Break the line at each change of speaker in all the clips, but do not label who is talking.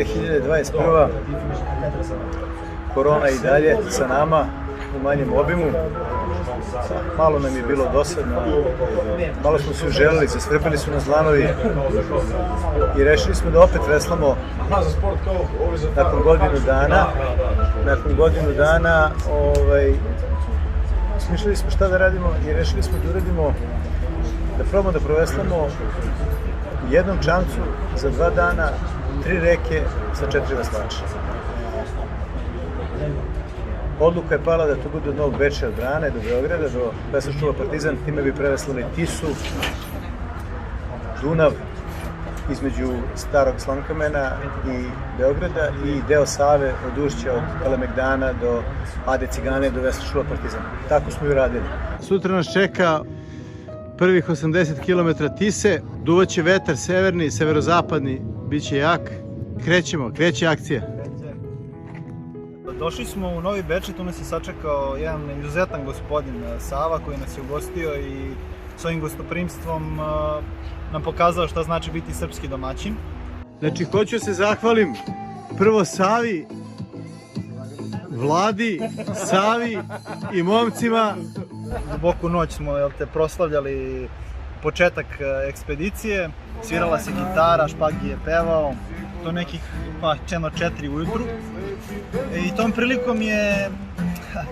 2021. Korona i dalje sa nama u manjem obimu. Malo nam je bilo dosadno, malo smo se uželili, zasvrpili su nas dlanovi i rešili smo da opet veslamo nakon godinu dana. Smišljali smo šta da radimo i rešili smo da uradimo, da probamo da proveslamo u jednom čamcu za 2 dana 3 reke sa 4 veslača. Odluka je pala da to bude od Novog Bečeja, od Brane do Beograda, do Veslačkog kluba Partizan. Time bi preveslali Tisu, Dunav, između Starog Slankamena i Beograda i deo Save od Ušća, od Kalemegdana do Ade Cigane do Veslačkog kluba Partizan. Tako smo i uradili. Sutra nas čeka prvih 80 km Tise, duvaće vetar severni, severozapadni, bit će jak. Kreće akcija. Došli smo u Novi Bečej, tu nas je sačekao jedan izuzetan gospodin Sava koji nas je ugostio i s ovim gostoprimstvom nam pokazao šta znači biti srpski domaćin. Znači, hoću se zahvalim prvo Savi, Vladi, Savi i momcima. Duboku noć smo proslavljali početak ekspedicije, svirala se gitara, Špagi je pevao, do nekih 4 ujutru. I tom prilikom je,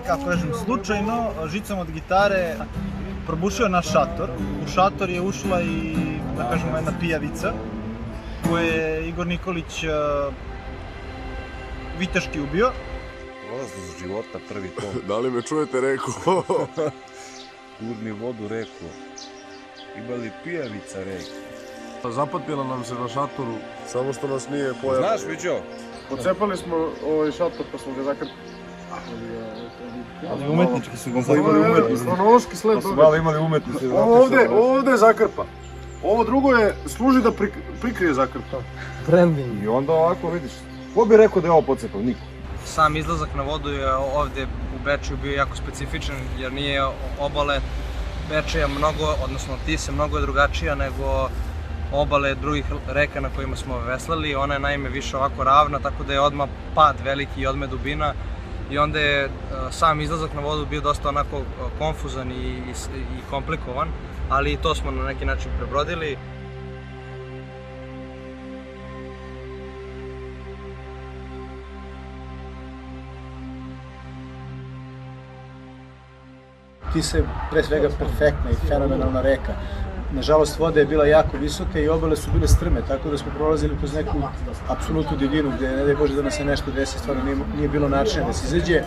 kako kažem, slučajno žicom od gitare probušio naš šator. U šator je ušla i, da kažemo, jedna pijavica koju je Igor Nikolić viteški ubio.
Prolaznost života, prvi tom.
Da li me čujete, reku?
Gurni vodu, reku. Imali pijavica, reku.
Zapatila nam se na šatoru, samo što nas nije pojavio.
Znaš, Viđo?
Pocepali smo ovaj šator pa smo ga zakrpili.
Ali umetnički su ga imali umetnički.
Hronološki sled.
Malo imali umetnički.
Ovde je zakrpa. Ovo drugo je, služi da prikrije zakrpa.
Branding.
I onda ovako vidiš. Ko bi rekao da je ovo pocepao? Niko.
Sam izlazak na vodu je ovde u Bečeju bio jako specifičan jer nije obale Bečeja mnogo, odnosno Tise mnogo je drugačija nego obale drugih reka na kojima smo veslali. Ona je naime više ovako ravna, tako da je odmah pad veliki i odmah dubina. I onda je sam izlazak na vodu bio dosta onako konfuzan i komplikovan, ali i to smo na neki način prebrodili.
Tisa je pre svega perfektna i fenomenalna reka. Nažalost, voda je bila jako visoka i obale su bile strme, tako da smo prolazili kroz neku apsolutnu divljinu gde, ne daj Bože da nas se nešto desi, stvarno nije bilo načina da se izađe.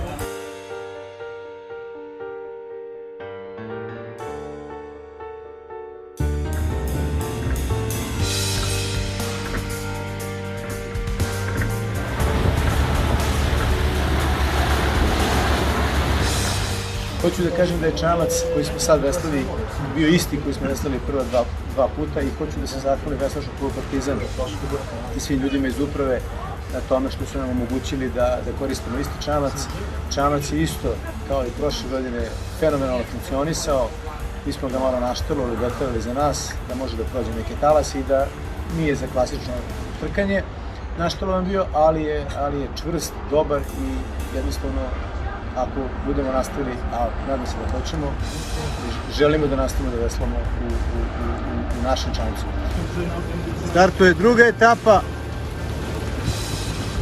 Hoću da kažem da je čamac koji smo sad veslali bio isti koji smo veslali prva dva puta i hoću da se zahvalim Veslačkom klubu Partizan i svim ljudima iz uprave na tome što su nam omogućili da koristimo isti čamac. Čamac je isto, kao i prošle godine, fenomenalno funkcionisao. Mi smo ga malo naštelovali, doterali za nas, da može da prođe neke talase i da nije za klasično trkanje naštelovan bio, ali je čvrst, dobar i jednostavno ako budemo nastavili, a nadam se da hoćemo, želimo da nastavimo da veslamo u našem čamcu. Startuje druga etapa,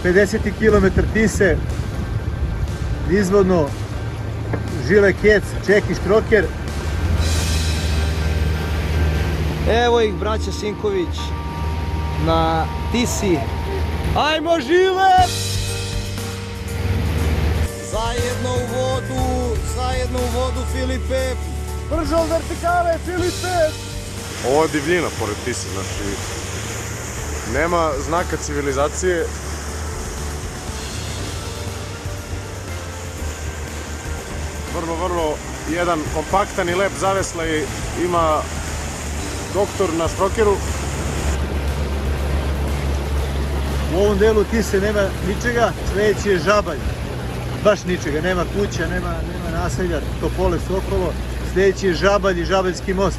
50 km Tise, izvodno Žile Kec, Čeki Štroker.
Evo ih braća Sinković na Tisi. Ajmo Žile! Zajedno u vodu Filipe!
Brzo od vertikale, Filipe!
Ovo je divljina pored Tise, znači nema znaka civilizacije. Vrlo jedan kompaktan i lep zaveslaj ima doktor na Štrokeru.
U ovom delu Tise nema ničega, sledeći je Žabalj. Baš ničega, nema kuća, nema naselja, topole su okolo. Sledeći je Žabalj i Žabaljski most.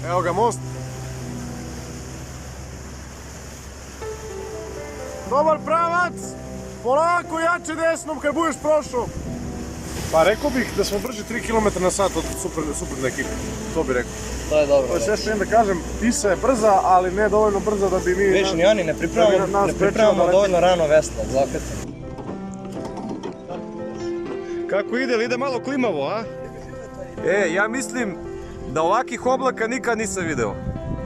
Evo ga most. Dobar pravac! Polako jače desnom kad budeš prošao. Pa rekao bih da smo brži 3 km na sat od suprotne ekipe. To bih rekao.
To je dobro.
To je sve što da kažem, Tisa je brza, ali ne dovoljno brza da bi mi...
Viš, ni oni ne pripremamo dovoljno rano vesla, zakletno.
Kako ide, ili ide malo klimavo, a?
Ja mislim da ovakih oblaka nikad nisam video.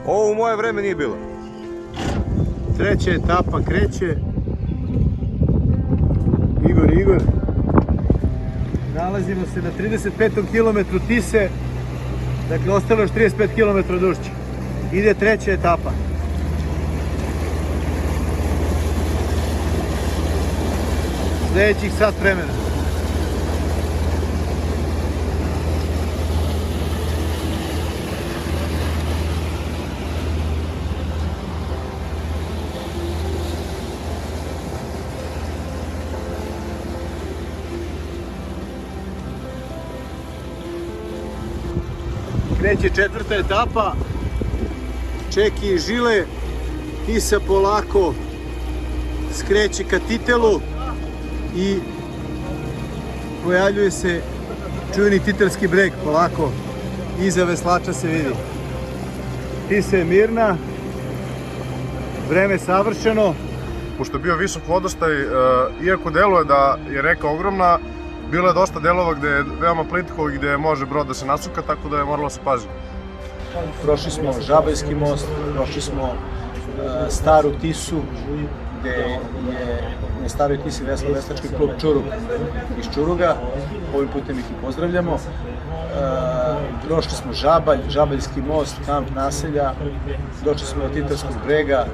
Ovo u moje vreme nije bilo.
Treća etapa kreće. Igor. Nalazimo se na 35. kilometru Tise. Dakle, ostalo još 35 km do Ušća. Ide treća etapa. Sljedećih sat vremena. Kreće četvrta etapa, Čeki i Žile, Tisa polako skreće ka Titelu i pojavljuje se čuveni titelski breg, polako iza veslača se vidi. Tisa je mirna, vreme je savršeno.
Pošto je bio visok vodostaj, iako deluje da je reka ogromna, bilo je dosta delova gde je veoma plitko i gde može brod da se nasuka, tako da je moralo se paziti.
Prošli smo Žabajski most, prošli smo Staru Tisu, gde je na Staroj Tisi veslao veslački klub Čurug iz Čuruga. Ovim putem ih i pozdravljamo. Prošli smo Žabaljski most, kamp naselja, došli smo do Titelskog brega,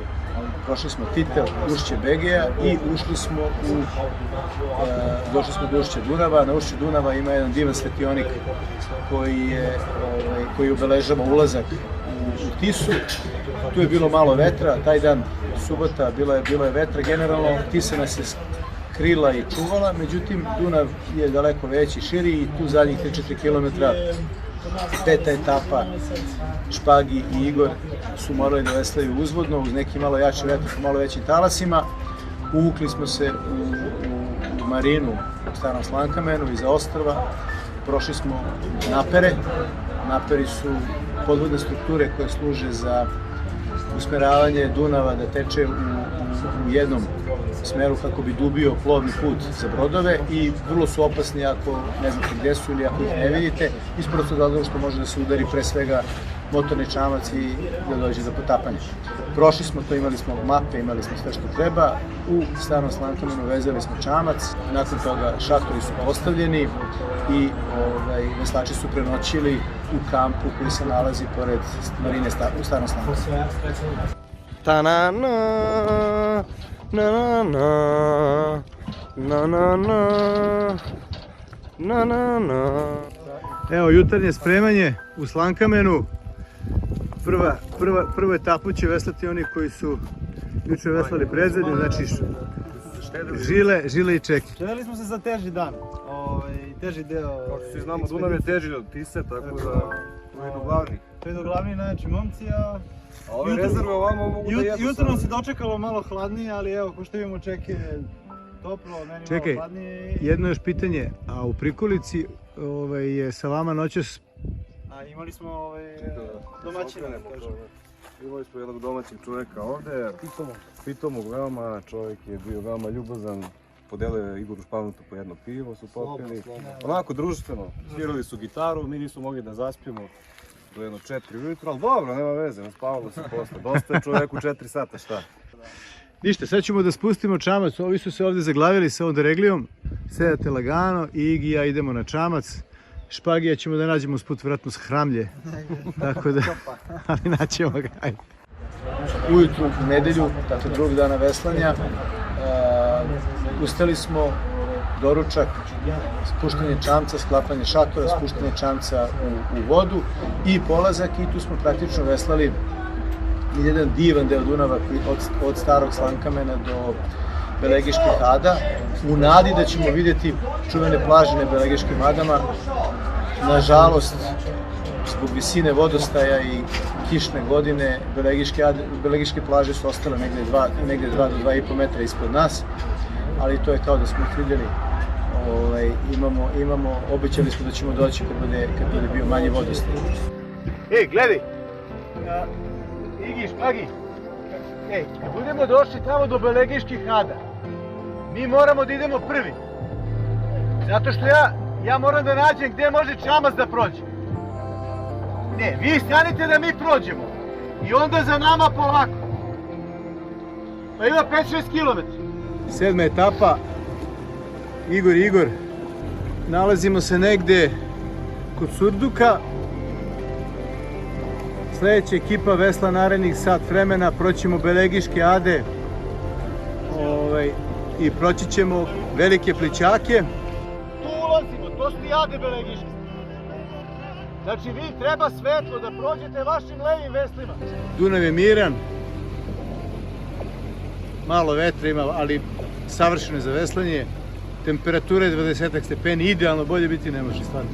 prošli smo Titel, Ušće Begeja i došli smo do Ušća Dunava. Na Ušću Dunava ima jedan divan svetionik koji obeležava ulazak u Tisu. Tu je bilo malo vetra, taj dan, subota, bilo je vetra. Generalno, Tisa nas je krila i čuvala, međutim, Dunav je daleko veći, širi i tu zadnjih 3-4 km, peta etapa, Špagi i Igor su morali da veslaju uzvodno, uz neki malo jači vetar, malo većim talasima. Uvukli smo se u marinu u Starom Slankamenu, iza ostrva, prošli smo napere. Naperi su podvodne strukture koje služe za usmeravanje Dunava da teče u jednom smeru kako bi dubio plovni put za brodove i vrlo su opasni ako ne znate gde su ili ako ih ne vidite, iz prostog razloga što može da se udari pre svega motorni čamac i da dođe do potapanja. Prošli smo to, imali smo mape, imali smo sve što treba, u Starom Slankamenu vezali smo čamac, nakon toga šatori su postavljeni i veslači su prenoćili u kampu koji se nalazi pored marine u Starom Slankamenu.
Ta-na-na, na-na-na, na-na-na, na-na-na.
Evo, jutarnje spremanje u Slankamenu. Prvu etapu će veslati oni koji su juče veslali predzadnje, znači Žile i Čeki.
Štedili smo se za teži dan, teži deo.
Kao što svi znamo, Dunav je teži od Tise, tako da to idu glavni.
To idu glavni najjači momci, a
ove rezerve ovamo mogu da jedu.
jutro nam se dočekalo malo hladnije, ali evo, ko što vidimo Čeki je toplo, meni malo hladnije.
Jedno još pitanje, a u prikolici je sa vama noćas...
A imali smo domaćina, kažem.
Imali smo jednog domaćeg čoveka ovde, pitomog veoma, čovjek je bio veoma ljubazan, podelio je Igoru Špavnutu po jedno pivo, su popili, onako društveno, svirali su gitaru, mi nismo mogli da zaspijemo do jedno 4 ujutro, ali dobro, nema veze, spavalo se posle, dosta je čovjeku 4 sata, šta?
Ništa, sad ćemo da spustimo čamac, ovi su se ovdje zaglavili sa ovom dereglijom, sedate lagano i Igi i ja idemo na čamac. Špagija ćemo da nađemo usput vratno s Hramlje, tako da, ali naćemo ga, ajde. Ujutru u nedelju, dakle drugog dana veslanja, ustali smo, doručak, spuštanje čamca, sklapanje šatora, spuštanje čamca u vodu i polazak i tu smo praktično veslali jedan divan deo Dunava od Starog Slankamena do Belegiških Ada, u nadi da ćemo vidjeti čuvene plaže na Belegiškim Adama. Nažalost, zbog visine vodostaja i kišne godine Belegiške plaže su ostale negde 2 do 2,5 metra ispod nas, ali to je kao da smo ih vidjeli. Obećali smo da ćemo doći kad bude bio manje vodostaj. Ej, gledaj! Igi, Špagi! Ej, kad budemo došli tamo do Belegiških Ada, mi moramo da idemo prvi. Zato što ja moram da nađem gde može čamac da prođe. Ne, vi stanite da mi prođemo. I onda za nama polako. Pa ima 5-6 km. 7. etapa. Igor. Nalazimo se negde kod Surduka. Sljedeća ekipa vesla narednih sat vremena. Proćemo Belegiške Ade. I proći ćemo Velike Plićake. Tu ulazimo, to su ti Ade Belegiške. Znači vi treba svetlo da prođete vašim levim veslima. Dunav je miran. Malo vetra ima, ali savršeno je za veslanje. Temperatura je 20 stepeni, idealno, bolje biti ne može stvarno.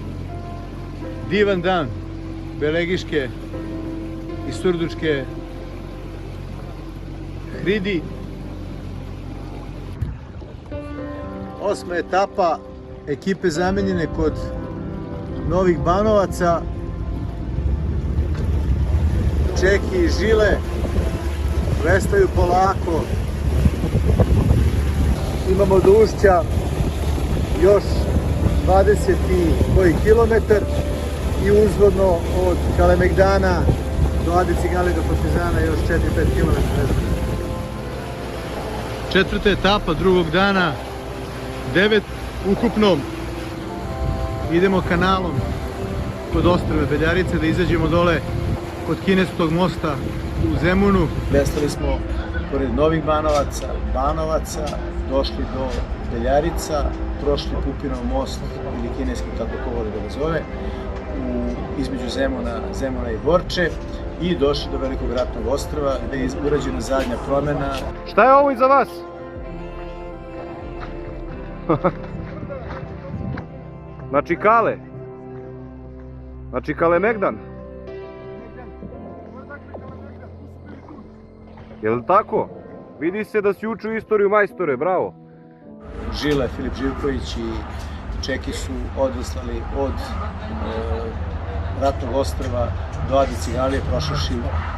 Divan dan, Belegiške i Surdučke hridi. 8. etapa, ekipe zamenjene kod Novih Banovaca. Čeki i Žile veslaju polako. Imamo do Ušća još 20 i koji kilometar i uzvodno od Kalemegdana do Ade Cigale do Partizana još 4-5 km. 4. etapa drugog dana, 9 ukupno. Idemo kanalom kod ostrve Beljarice da izađemo dole kod Kineskog mosta u Zemunu. Veslali smo pored Novih Banovaca, došli do Beljarica, prošli Pupinov most ili Kineski, kako ko voli da ga zove, između Zemuna i Borče i došli do Velikog ratnog ostrva gde je urađena zadnja promena.
Šta je ovo iza vas? Znači Kale. Znači Kalemegdan. Jel' tako? Vidi se da si učio istoriju, majstore, bravo.
Žile, Filip Živković i Čeki su odeslali od Ratnog ostrva do Ade Cigalije, prošavši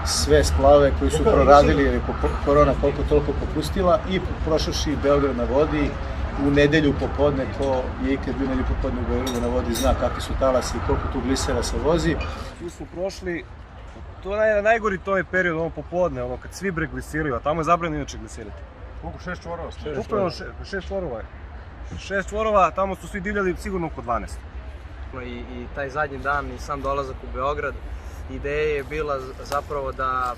sve splavove koji su proradili jer je korona koliko toliko popustila i prošavši Beograd na vodi u nedelju popodne. Ko je ikad bio nedelju popodne u Beogradu na vodi zna kakvi su talasi i koliko tu glisera se vozi.
Tu smo prošli, to je najgori to je period, ono popodne, ono kad svi bre glisiraju, a tamo je zabranjeno inače glisirati.
Koliko? 6 čvorova?
Upravo 6 čvorova je. 6 čvorova, tamo su svi divljali sigurno oko 12.
I taj zadnji dan i sam dolazak u Beograd, ideja je bila zapravo da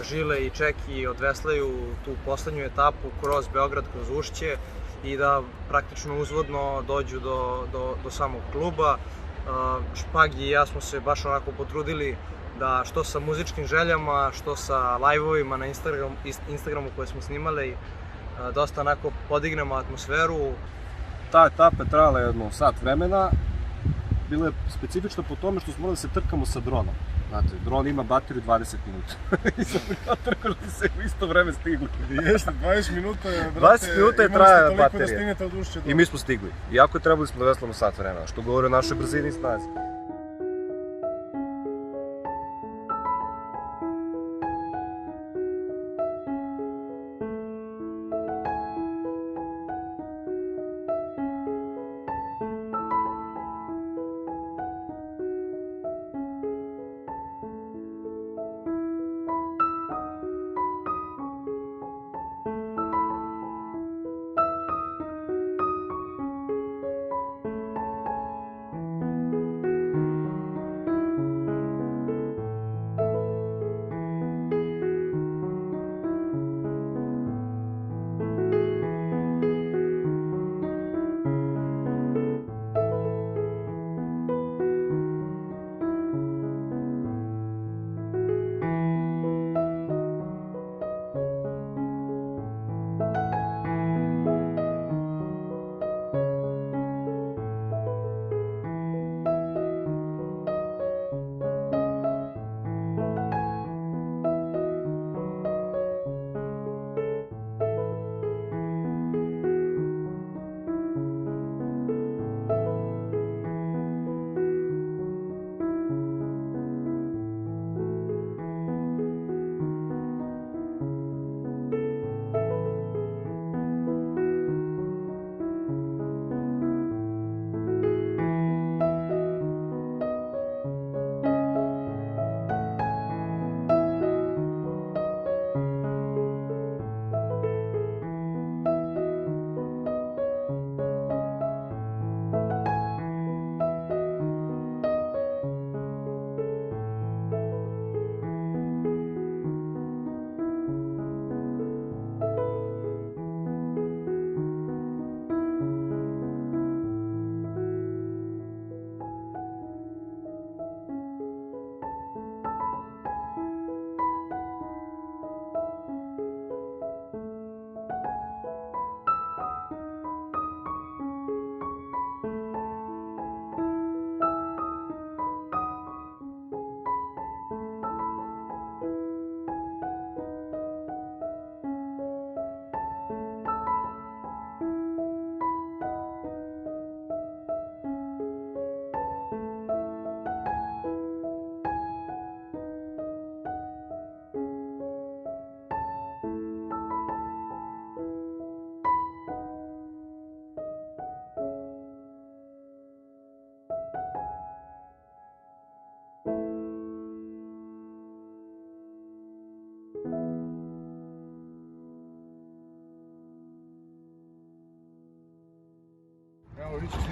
Žile i Čeki odveslaju tu poslednju etapu kroz Beograd, kroz Ušće i da praktično uzvodno dođu do samog kluba. Špagi i ja smo se baš onako potrudili da što sa muzičkim željama, što sa live-ovima na Instagramu koje smo snimali, dosta onako podignemo atmosferu.
Ta etapa je trajala jedno sat vremena. Bilo je specifično po tome što smo morali da se trkamo sa dronom. Znate, dron ima bateriju 20 minuta. I sam trkali se u isto vreme stigli.
Jeste, 20 minuta je,
brate, 20 minuta je trajala baterija.
Da stignete od Ušća do...
I mi smo stigli. Iako je trebali smo da veslamo sat vremena, što govori o našoj brzini i snazi.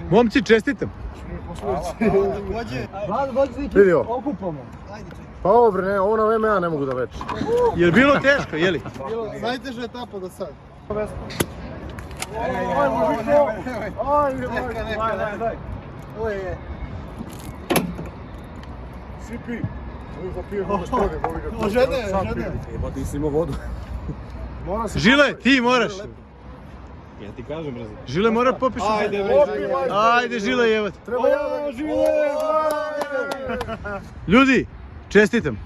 Momci, čestitam.
Vidi ovo. Pa ovo bre, ne, ovo na VMA ne mogu da več.
Je li bilo teško, jeli?
Najteža etapa do sad.
Sipi. Ovi papir, možeš prodati, boli ga.
Žene.
Jeba ti si imao vodu.
Žile, ti moraš.
Ja ti kažem, brzo.
Žile mora popiš. Ajde, Žile, jevat.
Treba ja da Žile!
Ljudi, čestitam.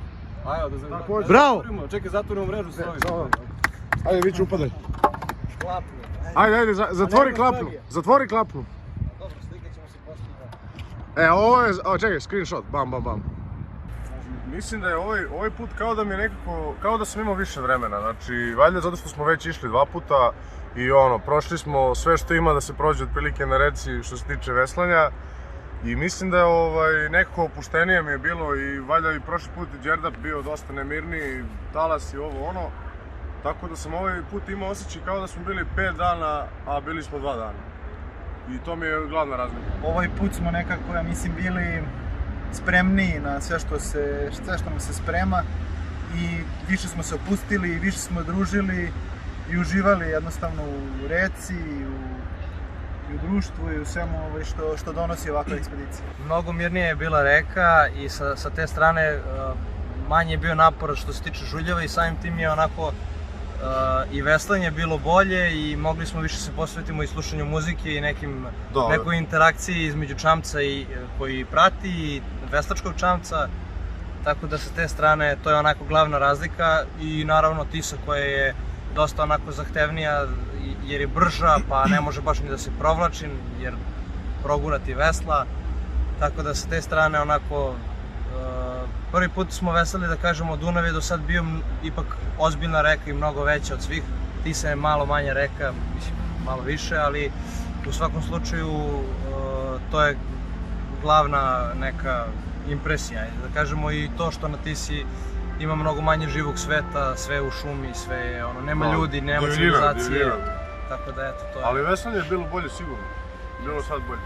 Ajde, da završimo.
Bravo.
Čekaj, zatvorimo mrežu sve.
Ajde, Vić, upadaj. Ajde, zatvori klapnu. Zatvori klapnu.
Dobro, slikat ćemo se poslije.
Ovo je, čekaj, screenshot, bam.
Mislim da je ovaj put kao da mi je nekako, kao da sam imao više vremena, znači valjda zato što smo već išli 2 puta i prošli smo sve što ima da se prođe otprilike na reci što se tiče veslanja i mislim da je nekako opuštenije mi je bilo i valjda i prošli put i Đerdap bio dosta nemirniji, talas i ovo tako da sam ovaj put imao osjećaj kao da smo bili 5 dana, a bili smo 2 dana i to mi je glavna razlika.
Ovaj put smo nekako, ja mislim, bili spremniji na sve što nam se sprema i više smo se opustili, više smo družili i uživali jednostavno u reci i u društvu i u svemu što donosi ovakva ekspedicija.
Mnogo mirnije je bila reka i sa te strane manje je bio napor što se tiče žuljeva i samim tim je onako i veslanje bilo bolje i mogli smo više se posvetimo i slušanju muzike i nekoj interakciji između čamca koji prati i veslačkog čamca, tako da sa te strane to je onako glavna razlika i naravno Tisa koja je dosta onako zahtevnija jer je brža pa ne može baš ni da se provlači jer progurati vesla, tako da sa te strane onako prvi put smo veslali da kažemo Dunav je do sad bio ipak ozbiljna reka i mnogo veća od svih, Tisa je malo manja reka, mislim malo više, ali u svakom slučaju to je glavna neka impresija, da kažemo i to što na Tisi ima mnogo manje živog sveta, sve je u šumi, sve je nema ljudi, nema civilizacije, tako da eto to je.
Ali veslanje je bilo bolje sigurno, bilo sad bolje.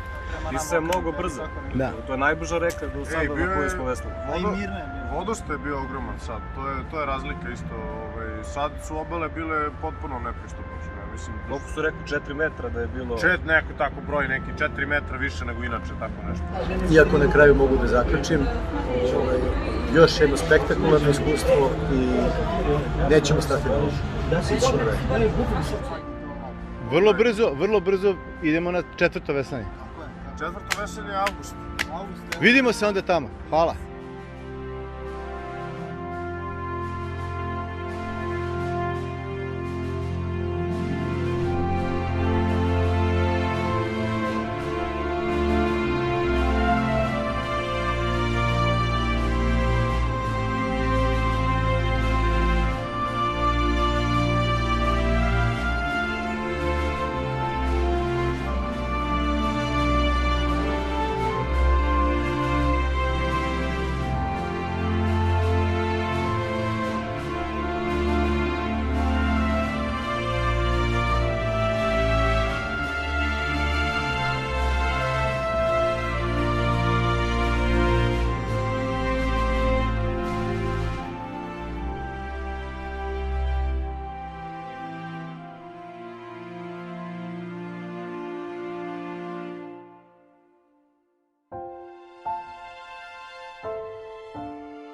Tisa je mnogo brzo, to je najbrža reka do sada na kojoj smo veslali. Vodost je bio ogroman sad, to je razlika isto, sad su obale bile potpuno nepristupačne, mislim. Koliko su rekli 4 metra da je bilo? Neko tako broj, neki 4 metra više nego inače, tako nešto.
Iako na kraju mogu da zaključim, još jedno spektakularno iskustvo i nećemo stati na ušu. Vrlo brzo idemo na 4. veslanje.
4. veslanje je avgust.
Vidimo se onda tamo. Hvala.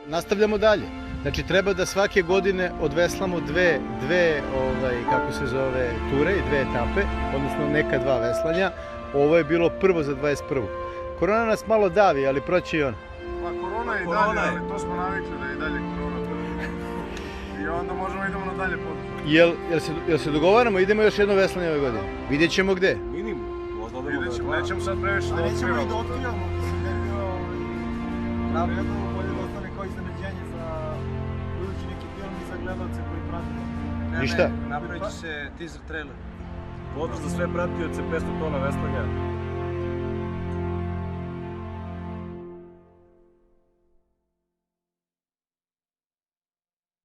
Nastavljamo dalje. Znači treba da svake godine odveslamo dve kako se zove, ture i 2 etape, odnosno neka 2 veslanja. Ovo je bilo prvo za 21. Korona nas malo davi, ali proći i on.
Pa korona je i dalje, ali to smo navikli da je i dalje korona. I onda možemo idemo na dalje put.
Jel se dogovaramo, idemo još jedno veslanje ove godine? Vidjet ćemo gde.
Minimum, možda odemo nećemo sad previše da otkrivamo.
Nećemo i da otkrivamo, mislim, ne bi napravljeno bolje da ostane kao iznenađenje za budući neki film i za gledalce koji prate.
Ništa.
Napravit će se teaser trailer.
Pozdrav za sve pratioce 500 tona veslanja.